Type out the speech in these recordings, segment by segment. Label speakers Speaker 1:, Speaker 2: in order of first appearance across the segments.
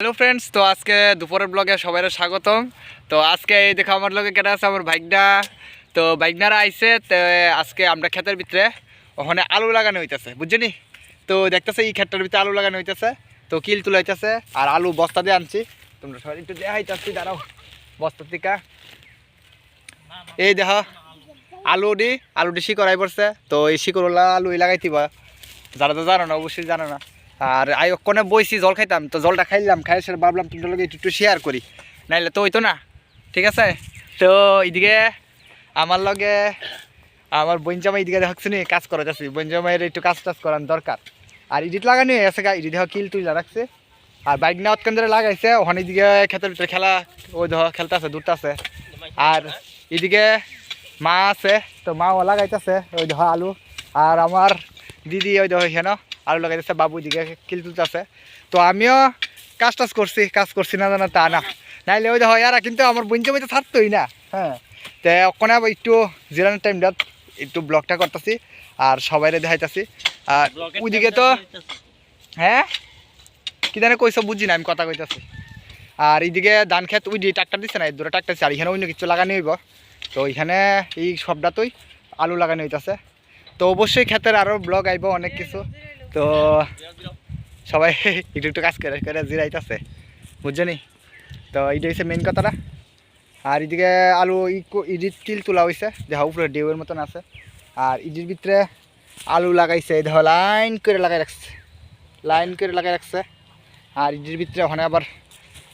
Speaker 1: Hello friends, তো আজকে দুপুরের ব্লগে সবাই স্বাগতম। তো আজকে এই দেখো আমার লগে কেটে আছে আমার বাইকটা। তো বাইকনারা আইসে, তো আজকে আমরা ক্ষেতের ভিতরে ওখানে আলু লাগানো হইতেছে, বুঝছেনি? তো দেখতেছে এই ক্ষেতটার ভিতরে আলু লাগানো হইতেছে, তো কিল তুলে হইতেছে। আর আলু বস্তা দিয়ে আনছি, তোমরা সবাই একটু দেখাইতেছি, দাঁড়াও বস্তার থেকে। এই দেখো আলুটি শিকড়াই পড়ছে, তো এই শিকড়লা আলু লাগাইতিবা, যারা তো জানো না অবশ্যই জানো না। আর কোনে বইছি জল খাইতাম, তো জলটা খাইলাম, খাই সেটা ভাবলাম তোমাদের লগে একটু শেয়ার করি, নাইলে তো হইতো না। ঠিক আছে, তো এইদিকে আমার লগে আমার বঞ্জামাই এইদিকে দেখছি নি কাজ করে যাচ্ছি, বঞ্জামাইয়ের একটু কাজ টাজ করার দরকার। আর ইডিট লাগানি হয়ে গেছে গা, ইডি দেখো কিল তুইলা রাখছে। আর বাইক না অতক্ষণ ধরে লাগাইছে, ওখানে এদিকে ক্ষেতের ভিতরে খেলা, ওই দেখো খেলতে আছে, দূরতে আছে। আর এদিকে মা আছে, তো মাও লাগাইতেছে ওই দেখো আলু। আর আমার দিদি ওই দেখো এখানে আলু লাগাইতেছে, বাবু দিকে কিল তুলতেছে। তো আমিও কাজ করছি না জানা তা না, নাইলে ওই দেখো এরা কিন্তু আমার বোন জমিতে ছাড়তোই না। হ্যাঁ, তো ওখানে একটু জিরানোর টাইমটা একটু ব্লগটা করতেছি আর সবাইরে দেখাইতেছি। আর ওইদিকে তো হ্যাঁ কি জানে কইসব বুঝি না, আমি কথা কইতেছি। আর এইদিকে ধান খেত ওই দিয়ে ট্রাক্টর দিচ্ছে না, এই দূরে ট্রাক্টর দিচ্ছে। আর এখানে অন্য কিছু লাগানো হইব, তো এইখানে এই সবটাতেই আলু লাগানো হইতেছে। তো অবশ্যই ক্ষেতের আরও ব্লগ আইব অনেক কিছু। তো সবাই একটু একটু কাজ করে করে জিরাইতেছে, বুঝছনি? তো এইটা হচ্ছে মেইন কথাটা। আর এদিকে আলু ইডির তিল তোলা হয়েছে, দেখা উপরে ডেউয়ের মতন আছে। আর ইডির ভিতরে আলু লাগাইছে, এই দেখো লাইন করে লাগাই রাখছে। আর ইডির ভিতরে ওখানে আবার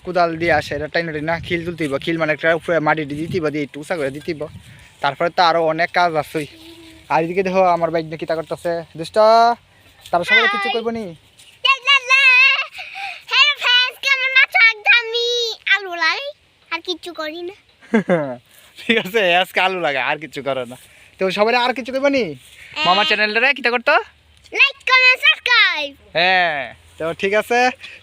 Speaker 1: কোদাল দিয়ে আসে, এটা টাইম না খিল তুলতেইব, খিল মানে একটা উপরে মাটি দিতেইব, দিয়ে একটু উঁচা করে দিতেইব। তারপরে তো আরও অনেক কাজ আছে। আর এদিকে দেখো আমার বাইক নিয়ে কিতা করতেছে দুষ্ট, তারা সবাই কিছু করবো নি।
Speaker 2: কিছু করি না,
Speaker 1: ঠিক আছে, আজকে আলু লাগা আর কিছু করো না। তো সবাই আর কিছু করবো নি, মামা চ্যানেলটা কিতা করতো,
Speaker 2: লাইক কমেন্ট সাবস্ক্রাইব।
Speaker 1: হ্যাঁ। তো ঠিক আছে,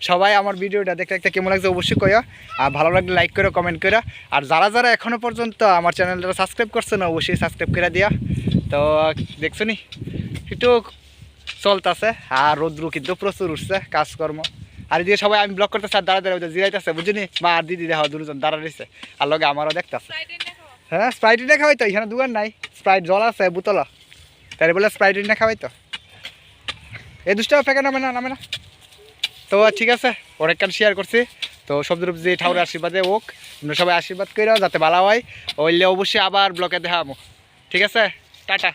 Speaker 1: সবাই আমার ভিডিওটা দেখতে কেমন লাগছে অবশ্যই কইও। আর ভালো লাগলে লাইক করো, কমেন্ট করো। আর যারা যারা এখনো পর্যন্ত আমার চ্যানেলটা সাবস্ক্রাইব করছে না, অবশ্যই সাবস্ক্রাইব করে দিয়া। তো দেখছো নি একটু চলতেছে, আর রোদ্রু কিন্তু প্রচুর উঠছে কাজকর্ম। আর এদিকে সবাই আমি ব্লগ করতেছে, আর দাঁড়া জিরাইতেছে, বুঝিনি? মা আর দিদি দেখো দুজন দাঁড়া রয়েছে, আর লগে আমারও দেখতেছে। হ্যাঁ, স্প্রাইট না খাওয়াই তো, এখানে দোকান নাই, স্প্রাইট জল আছে বোতল, তাই বলে স্প্রাইট না খাওয়াই তো। এই দুষ্টা ফেঁকে নামে না। তো ঠিক আছে, অনেক কাজ শেয়ার করছি। তো শব্দরূপ যে ঠাকুরের আশীর্বাদে হোক, তোমরা সবাই আশীর্বাদ করো যাতে ভালো হয়, হইলে অবশ্যই আবার ব্লকে দেখাবো। ঠিক আছে, টাটা।